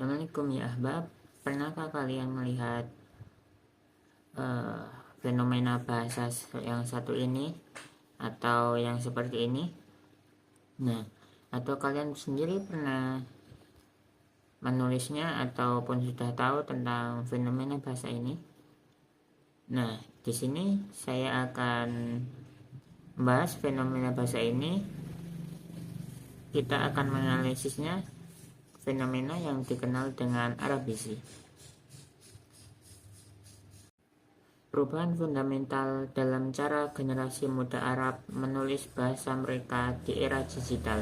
Assalamualaikum ya ahbab. Pernahkah kalian melihat fenomena bahasa yang satu ini atau yang seperti ini? Nah, atau kalian sendiri pernah menulisnya ataupun sudah tahu tentang fenomena bahasa ini? Nah, di sini saya akan membahas fenomena bahasa ini. Kita akan menganalisisnya, fenomena yang dikenal dengan Arabisi. Perubahan fundamental dalam cara generasi muda Arab menulis bahasa mereka di era digital.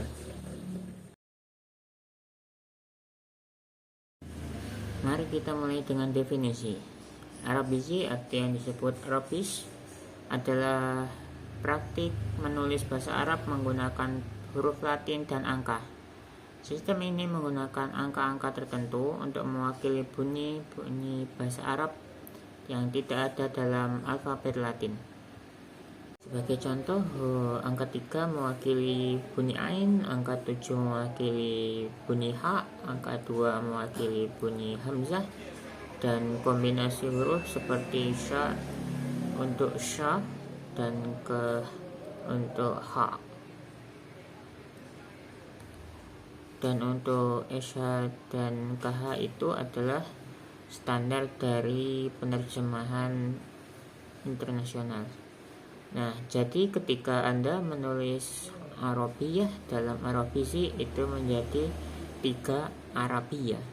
Mari kita mulai dengan definisi. Arabisi atau yang disebut Arabish adalah praktik menulis bahasa Arab menggunakan huruf Latin dan angka. Sistem ini menggunakan angka-angka tertentu untuk mewakili bunyi-bunyi bahasa Arab yang tidak ada dalam alfabet Latin. Sebagai contoh, angka 3 mewakili bunyi Ain, angka 7 mewakili bunyi Ha, angka 2 mewakili bunyi Hamzah, dan kombinasi huruf seperti Sya untuk Sya dan Ke untuk Ha. Dan untuk Esha dan KH itu adalah standar dari penerjemahan internasional. Nah, jadi ketika Anda menulis Arabiyah dalam Arabisi itu menjadi 3 Arabiyah.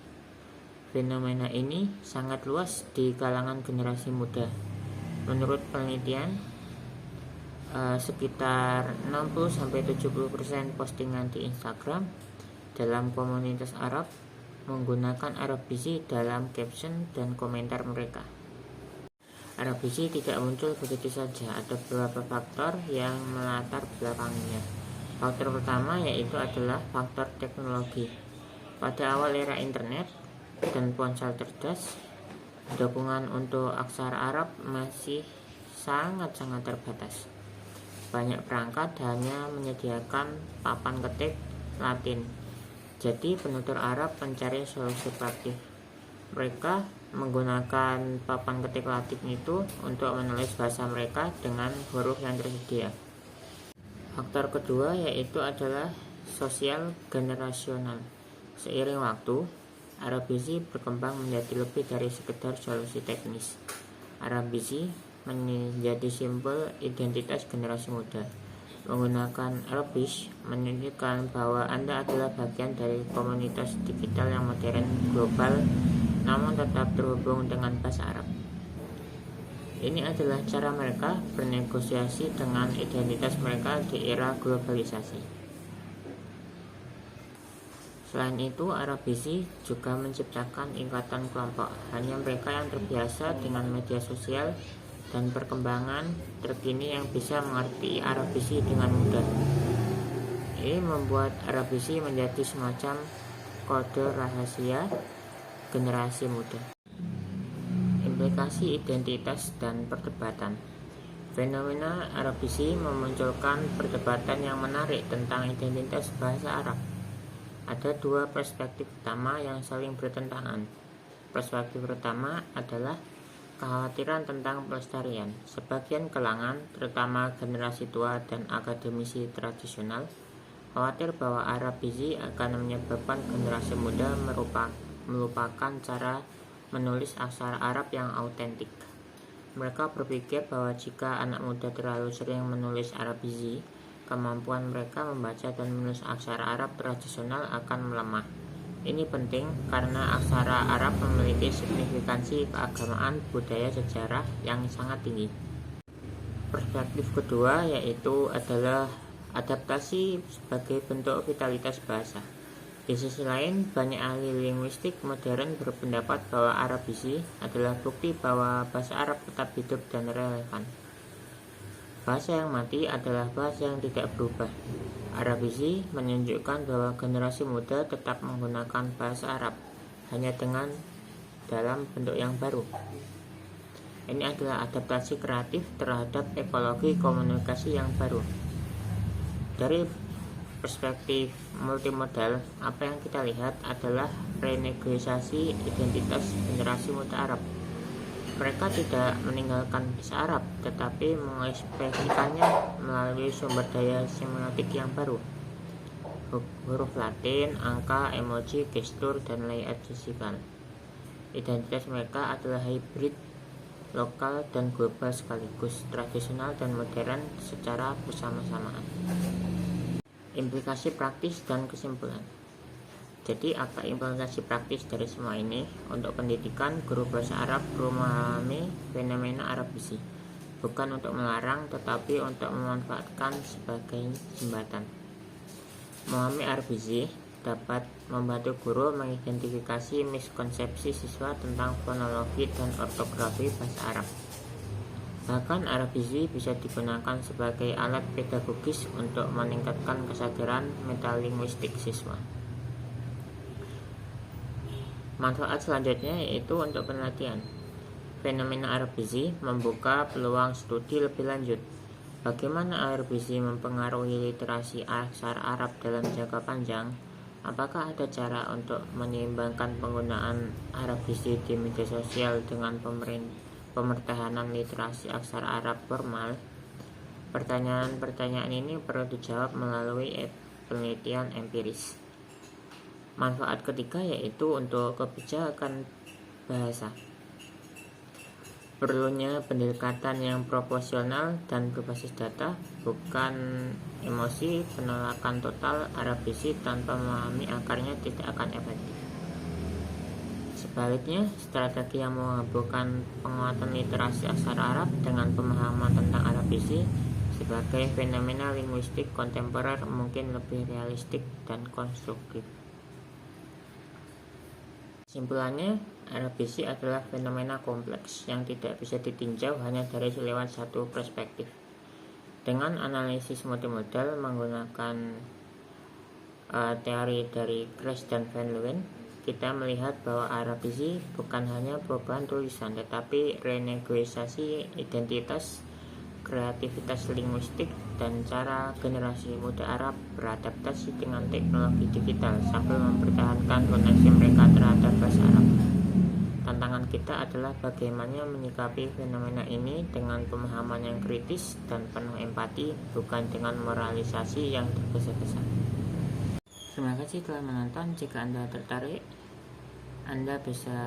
Fenomena ini sangat luas di kalangan generasi muda. Menurut penelitian, sekitar 60-70% postingan di Instagram dalam komunitas Arab menggunakan Arabisi dalam caption dan komentar mereka. Arabisi tidak muncul begitu saja, ada beberapa faktor yang melatar belakangnya. Faktor pertama yaitu adalah faktor teknologi. Pada awal era internet dan ponsel cerdas, dukungan untuk aksara Arab masih sangat-sangat terbatas. Banyak perangkat hanya menyediakan papan ketik Latin. Jadi penutur Arab mencari solusi praktis. Mereka menggunakan papan ketik Latin itu untuk menulis bahasa mereka dengan huruf yang tersedia. Faktor kedua yaitu adalah sosial generasional. Seiring waktu, Arabisi berkembang menjadi lebih dari sekedar solusi teknis. Arabisi menjadi simbol identitas generasi muda. Menggunakan Arabish menunjukkan bahwa Anda adalah bagian dari komunitas digital yang modern, global, namun tetap terhubung dengan bahasa Arab. Ini adalah cara mereka bernegosiasi dengan identitas mereka di era globalisasi. Selain itu, Arabisi juga menciptakan ikatan kelompok. Hanya mereka yang terbiasa dengan media sosial dan perkembangan terkini yang bisa mengerti Arabisi dengan mudah. Ini membuat Arabisi menjadi semacam kode rahasia generasi muda. Implikasi identitas dan perdebatan. Fenomena Arabisi memunculkan perdebatan yang menarik tentang identitas bahasa Arab. Ada 2 perspektif utama yang saling bertentangan. Perspektif pertama adalah kekhawatiran tentang pelestarian. Sebagian kalangan, terutama generasi tua dan akademisi tradisional, khawatir bahwa Arabisi akan menyebabkan generasi muda melupakan cara menulis aksara Arab yang autentik. Mereka berpikir bahwa jika anak muda terlalu sering menulis Arabisi, kemampuan mereka membaca dan menulis aksara Arab tradisional akan melemah. Ini penting karena aksara Arab memiliki signifikansi keagamaan, budaya, sejarah yang sangat tinggi. Perspektif kedua yaitu adalah adaptasi sebagai bentuk vitalitas bahasa. Di sisi lain, banyak ahli linguistik modern berpendapat bahwa Arabisi adalah bukti bahwa bahasa Arab tetap hidup dan relevan. Bahasa yang mati adalah bahasa yang tidak berubah. Arabisi menunjukkan bahwa generasi muda tetap menggunakan bahasa Arab, hanya dengan dalam bentuk yang baru. Ini adalah adaptasi kreatif terhadap ekologi komunikasi yang baru. Dari perspektif multimodal, apa yang kita lihat adalah renegosiasi identitas generasi muda Arab. Mereka tidak meninggalkan bahasa Arab, tetapi mengekspresikannya melalui sumber daya semiotik yang baru. Huruf Latin, angka, emoji, gestur, dan layout fisikal. Identitas mereka adalah hybrid, lokal dan global sekaligus, tradisional dan modern secara bersama-samaan. Implikasi praktis dan kesimpulan. Jadi apa implikasi praktis dari semua ini? Untuk pendidikan, guru bahasa Arab perlu memahami fenomena Arab bisi, bukan untuk melarang, tetapi untuk memanfaatkan sebagai jembatan. Memahami Arab bisi dapat membantu guru mengidentifikasi miskonsepsi siswa tentang fonologi dan ortografi bahasa Arab. Bahkan Arab bisi bisa digunakan sebagai alat pedagogis untuk meningkatkan kesadaran metalinguistik siswa. Manfaat selanjutnya yaitu untuk penelitian. Fenomena Arab bisi membuka peluang studi lebih lanjut. Bagaimana Arab bisi mempengaruhi literasi aksara Arab dalam jangka panjang? Apakah ada cara untuk menyeimbangkan penggunaan Arab bisi di media sosial dengan pemertahanan literasi aksara Arab formal? Pertanyaan-pertanyaan ini perlu dijawab melalui penelitian empiris. Manfaat ketiga yaitu untuk kebijakan bahasa. Perlunya pendekatan yang proporsional dan berbasis data, bukan emosi. Penolakan total Arab bisi tanpa memahami akarnya tidak akan efektif. Sebaliknya, strategi yang menggabungkan penguatan literasi aksara Arab dengan pemahaman tentang Arab bisi sebagai fenomena linguistik kontemporer mungkin lebih realistik dan konstruktif. Kesimpulannya, Arab bisi adalah fenomena kompleks yang tidak bisa ditinjau hanya dari lewat satu perspektif. Dengan analisis multimodal menggunakan teori dari Kress dan Van Leeuwen, kita melihat bahwa Arab bisi bukan hanya perubahan tulisan, tetapi renegosiasi identitas, kreativitas linguistik, dan cara generasi muda Arab beradaptasi dengan teknologi digital sambil mempertahankan koneksi mereka terhadap bahasa Arab. Tantangan kita adalah bagaimana menyikapi fenomena ini dengan pemahaman yang kritis dan penuh empati, bukan dengan moralisasi yang tergesa-gesa. Terima kasih telah menonton. Jika Anda tertarik, Anda bisa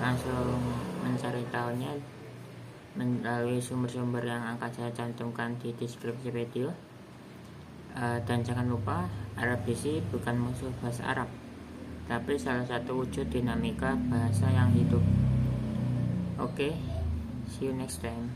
langsung mencari tahunya melalui sumber-sumber yang akan saya cantumkan di deskripsi video. Dan jangan lupa, Arab bisi bukan musuh bahasa Arab, tapi salah satu wujud dinamika bahasa yang hidup. Oke, see you next time.